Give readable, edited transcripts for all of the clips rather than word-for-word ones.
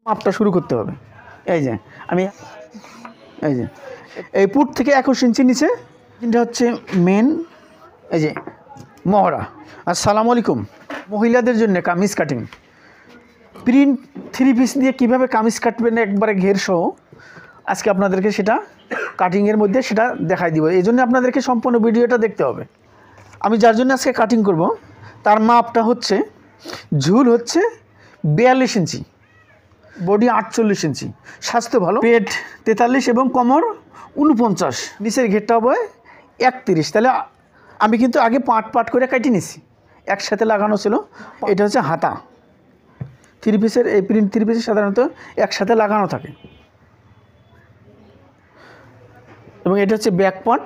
মাপটা শুরু করতে হবে। এই যে আমি এই যে এই পুট থেকে 21 ইঞ্চি নিচে, এটা হচ্ছে মেন। এই যে মহড়া। আসসালামু আলাইকুম। মহিলাদের জন্য কামিজ কাটিং, প্রিন্ট 3 পিস দিয়ে কীভাবে কামিজ কাটবেন একবারে ঘের সহ, আজকে আপনাদেরকে সেটা কাটিংয়ের মধ্যে সেটা দেখাই দিব। এই জন্য আপনাদেরকে সম্পূর্ণ ভিডিওটা দেখতে হবে। আমি যার জন্য আজকে কাটিং করব তার মাপটা হচ্ছে, ঝুল হচ্ছে 42 ইঞ্চি, বডি 48 ইঞ্চি, স্বাস্থ্য ভালো, পেট 43 এবং কোমর 49, নিচের ঘেরটা হবে 31। তাহলে আমি কিন্তু আগে পাট করে কাটি নিছি, একসাথে লাগানো ছিল। এটা হচ্ছে হাতা। 3 পিসের এই প্রিন্ট 3 পিসের সাধারণত একসাথে লাগানো থাকে। এবং এটা হচ্ছে ব্যাক পার্ট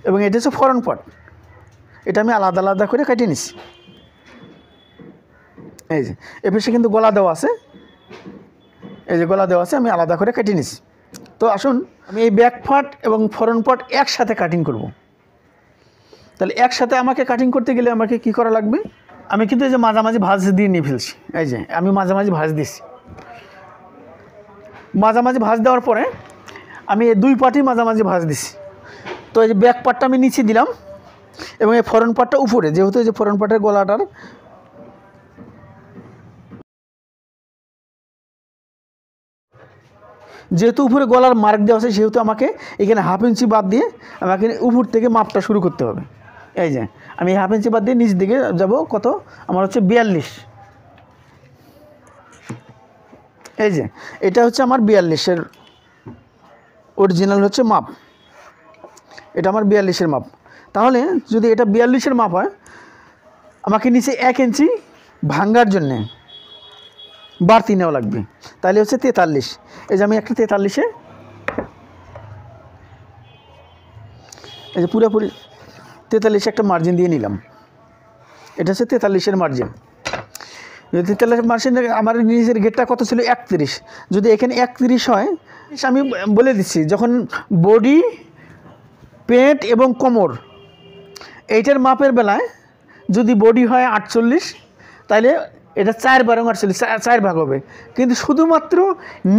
এবং এটা হচ্ছে ফ্রন্ট পার্ট। এটা আমি আলাদা আলাদা করে কাটিয়ে নিছি। এই যে এপাশে কিন্তু গলা দেওয়া আছে, এই যে গলা দেওয়া আছে, আমি আলাদা করে কাটিয়ে নিছি। তো আসুন আমি এই ব্যাক পার্ট এবং ফ্রন্ট পার্ট একসাথে কাটিং করব। তাহলে একসাথে আমাকে কাটিং করতে গেলে আমাকে কি করা লাগবে? আমি কিন্তু এই যে মাঝামাঝি ভাঁজ দিয়ে নিয়ে ফেলছি। এই যে আমি মাঝামাঝি ভাঁজ দিচ্ছি। মাঝামাঝি ভাঁজ দেওয়ার পরে আমি এই 2 পার্টই মাঝামাঝি ভাঁজ দিচ্ছি। তো এই যে ব্যাক পার্টটা আমি নিচে দিলাম এবং এই ফ্রন্ট পার্টটা উপরে, যেহেতু এই যে ফ্রন্ট পার্টের গলাটার যেহেতু উপরে গলার মার্ক দেওয়া আছে, সেহেতু আমাকে এখানে 1/2 ইঞ্চি বাদ দিয়ে আমাকে উপর থেকে মাপটা শুরু করতে হবে। এই যে আমি 1/2 ইঞ্চি বাদ দিয়ে নিচ দিকে যাব, কত আমার হচ্ছে 42। এই যে এটা হচ্ছে আমার 42-এর অরিজিনাল হচ্ছে মাপ। এটা আমার 42-এর মাপ। তাহলে যদি এটা 42-এর মাপ হয়, আমাকে নিচে 1 ইঞ্চি ভাঙ্গার জন্যে বাড়তি নেওয়া লাগবে। তাহলে হচ্ছে 43। এই যে আমি একটা 43-এ এই যে পুরোপুরি 43 একটা মার্জিন দিয়ে নিলাম। এটা হচ্ছে 43-এর মার্জিন। যদি 43 মার্জিন, আমার নিচের ঘেরটা কত ছিল? 31। যদি এখানে 31 হয়, আমি বলে দিচ্ছি, যখন বডি, পেট এবং কোমর এইটার মাপের বেলায় যদি বডি হয় 48, তাহলে এটা 4 বারং 48, 4 ভাগ হবে। কিন্তু শুধুমাত্র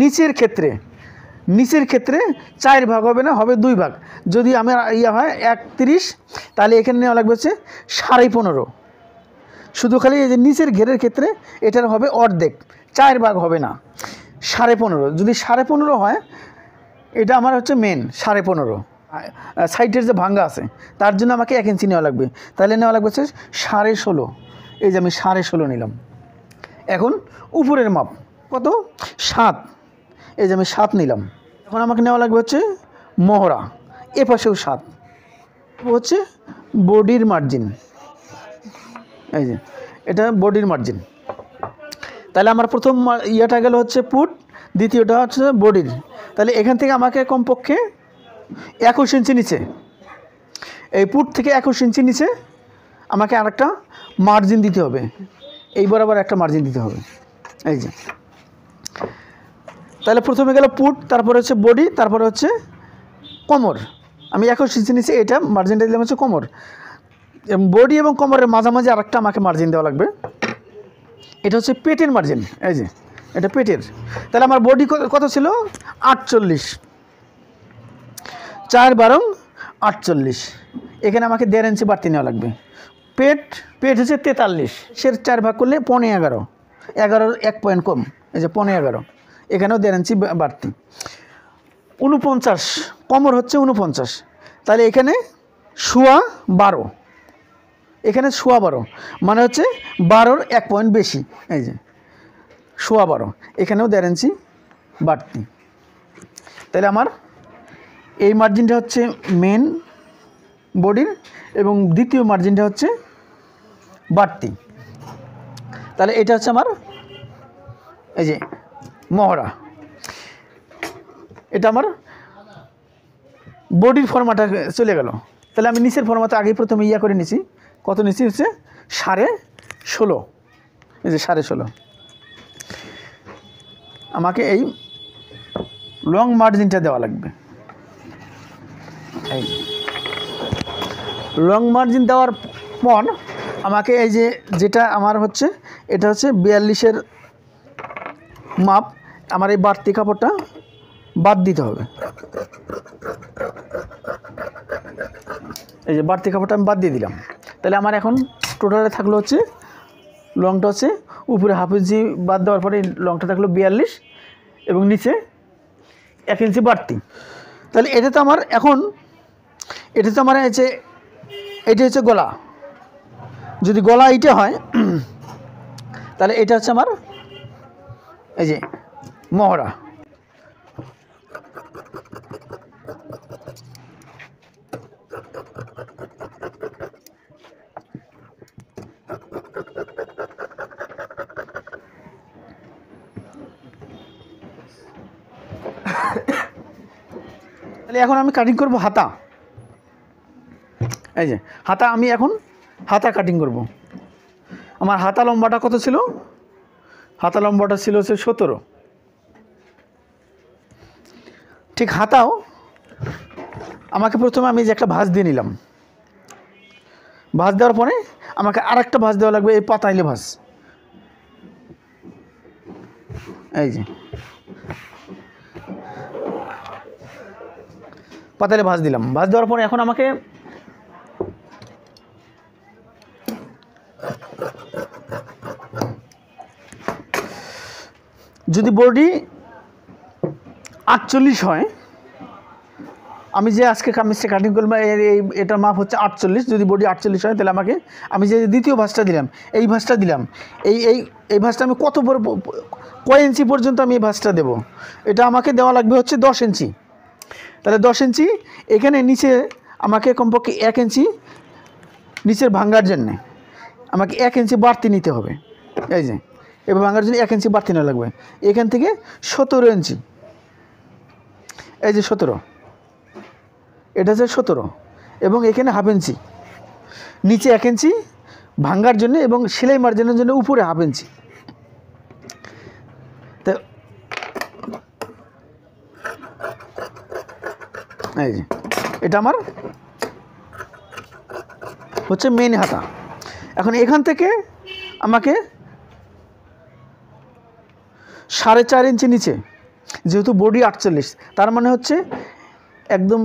নিচের ক্ষেত্রে 4 ভাগ হবে না, হবে 2 ভাগ। যদি আমার হয় 31, তাহলে এখানে নেওয়া লাগবে হচ্ছে 15.5। শুধু খালি এই যে নিচের ঘেরের ক্ষেত্রে এটার হবে অর্ধেক, 4 ভাগ হবে না, 15.5। যদি 15.5 হয়, এটা আমার হচ্ছে মেন 15.5। সাইডের যে ভাঙ্গা আছে তার জন্য আমাকে 1 ইঞ্চি নেওয়া লাগবে। তাহলে নেওয়া লাগবে হচ্ছে 16.5। এই যে আমি 16.5 নিলাম। এখন উপরের মাপ কত? 7। এই যে আমি 7 নিলাম। এখন আমাকে নেওয়া লাগবে হচ্ছে মহড়া, এ পাশেও 7 হচ্ছে বডির মার্জিন। এই যে এটা বডির মার্জিন। তাহলে আমার প্রথম ইয়েটা গেল হচ্ছে পুট, দ্বিতীয়টা হচ্ছে বডির। তাহলে এখান থেকে আমাকে কমপক্ষে 21 ইঞ্চি নিচে, এই পুট থেকে 21 ইঞ্চি নিচে আমাকে আরেকটা মার্জিন দিতে হবে। এই বরাবর একটা মার্জিন দিতে হবে। এই যে তাহলে প্রথমে গেল পুট, তারপরে হচ্ছে বডি, তারপরে হচ্ছে কোমর। আমি 21 ইঞ্চি নিচে এটা মার্জিনটা দিলাম হচ্ছে কোমর। বডি এবং কোমরের মাঝামাঝি আরেকটা আমাকে মার্জিন দেওয়া লাগবে। এটা হচ্ছে পেটের মার্জিন। এই যে এটা পেটের। তাহলে আমার বডি কত ছিল? 48, 4 বারং 48। এখানে আমাকে 1.5 ইঞ্চি বাড়তি নেওয়া লাগবে। পেট হচ্ছে 43, সের 4 ভাগ করলে 15.5, 11-র 1 পয়েন্ট কম। এই যে 15.5, এখানেও 1.5 ইঞ্চি বাড়তি। 49, কোমর হচ্ছে 49। তাহলে এখানে 12.25, এখানে 12.25 মানে হচ্ছে 12-র 1 পয়েন্ট বেশি। এই যে 12.25, এখানেও 1.5 ইঞ্চি বাড়তি। তাহলে আমার এই মার্জিনটা হচ্ছে মেন বডির এবং দ্বিতীয় মার্জিনটা হচ্ছে বাড়তি। তাহলে এটা হচ্ছে আমার এই যে মহড়া। এটা আমার বডির ফর্মাটা চলে গেল। তাহলে আমি নিচের ফর্মাটা আগে প্রথমে করে নিছি। কত নিচে হচ্ছে 16.5। এই যে 16.5। আমাকে এই লং মার্জিনটা দেওয়া লাগবে। এই লং মার্জিন দেওয়ার পর আমাকে এই যে যেটা আমার হচ্ছে, এটা হচ্ছে 42-এর মাপ আমার এই বাড়তি কাপড়টা বাদ দিতে হবে। এই যে বাড়তি কাপড়টা আমি বাদ দিয়ে দিলাম। তাহলে আমার এখন টোটালে থাকলো হচ্ছে লংটা হচ্ছে উপরে হাফ ইঞ্চি বাদ দেওয়ার পরে লংটা থাকলো 42 এবং নিচে 1 ইঞ্চি বাড়তি। তাহলে এটা তো আমার এখন হচ্ছে এটা হচ্ছে গলা। যদি গলা এইটা হয় তাহলে এটা হচ্ছে আমার এই যে মহড়া। তাহলে এখন আমি কাটিং করব হাতা। এই যে হাতা, আমি এখন হাতা কাটিং করব। আমার হাতা লম্বাটা কত ছিল? হাতা লম্বাটা ছিল হচ্ছে 17। ঠিক হাতাও আমাকে প্রথমে আমি যে একটা ভাঁজ দিয়ে নিলাম। ভাঁজ দেওয়ার পরে আমাকে আরেকটা ভাঁজ দেওয়া লাগবে, এই পাতাইলে ভাঁজ। এই যে পাতালে ভাঁজ দিলাম। ভাঁজ দেওয়ার পরে এখন আমাকে যদি বডি 48 হয়, আমি যে আজকে কামিজটা কাটিং করলাম এটার মাপ হচ্ছে 48। যদি বডি 48 হয় তাহলে আমাকে আমি যে দ্বিতীয় ভাঁজটা দিলাম, এই ভাঁজটা দিলাম, এই ভাঁজটা আমি কয় ইঞ্চি পর্যন্ত আমি এই ভাঁজটা দেবো? এটা আমাকে দেওয়া লাগবে হচ্ছে 10 ইঞ্চি। তাহলে 10 ইঞ্চি এখানে নিচে আমাকে কমপক্ষে 1 ইঞ্চি নিচের ভাঙার জন্যে আমাকে 1 ইঞ্চি বাড়তি নিতে হবে। এই যে এবার ভাঙার জন্য 1 ইঞ্চি বাড়তি নেওয়া লাগবে। এখান থেকে 17 ইঞ্চি, এই যে 17, এটা হচ্ছে 17 এবং এখানে হাফ ইঞ্চি নিচে 1 ইঞ্চি ভাঙার জন্য এবং সেলাই মার্জিনের জন্য উপরে হাফ ইঞ্চি। তো এই যে এটা আমার হচ্ছে মেন হাতা। এখন এখান থেকে আমাকে 4.5 ইঞ্চি নিচে, যেহেতু বডি 48, তার মানে হচ্ছে একদম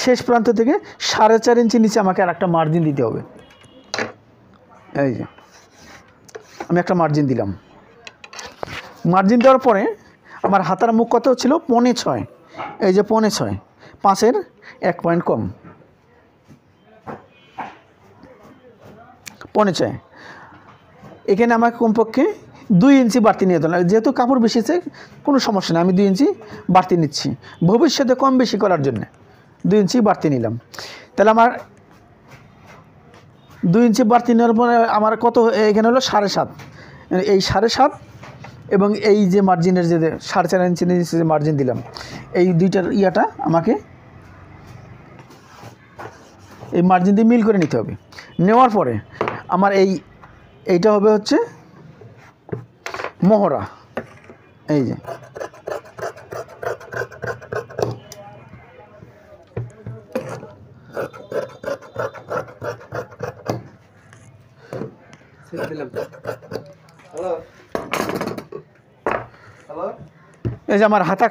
শেষ প্রান্ত থেকে 4.5 ইঞ্চি নিচে আমাকে আর একটা মার্জিন দিতে হবে। এই যে আমি একটা মার্জিন দিলাম। মার্জিন দেওয়ার পরে আমার হাতার মুখ কত ছিল? 5.5। এই যে 5.5, 5-এর 1 পয়েন্ট কম, 5.5। এখানে আমাকে কমপক্ষে 2 ইঞ্চি বাড়তি নিয়ে দিলাম। যেহেতু কাপড় বেশিছে কোনো সমস্যা নেই, আমি 2 ইঞ্চি বাড়তি নিচ্ছি ভবিষ্যতে কম বেশি করার জন্য। 2 ইঞ্চি বাড়তি নিলাম। তাহলে আমার 2 ইঞ্চি বাড়তি নেওয়ার পরে আমার কত এখানে হলো 7.5। এই 7.5 এবং এই যে মার্জিনের যে 4.5 ইঞ্চি নিচে যে মার্জিন দিলাম, এই দুইটার ইয়াটা আমাকে এই মার্জিন দিয়ে মিল করে নিতে হবে। নেওয়ার পরে আমার এইটা হবে হচ্ছে মহড়া। এই যে এই যে আমার হাতা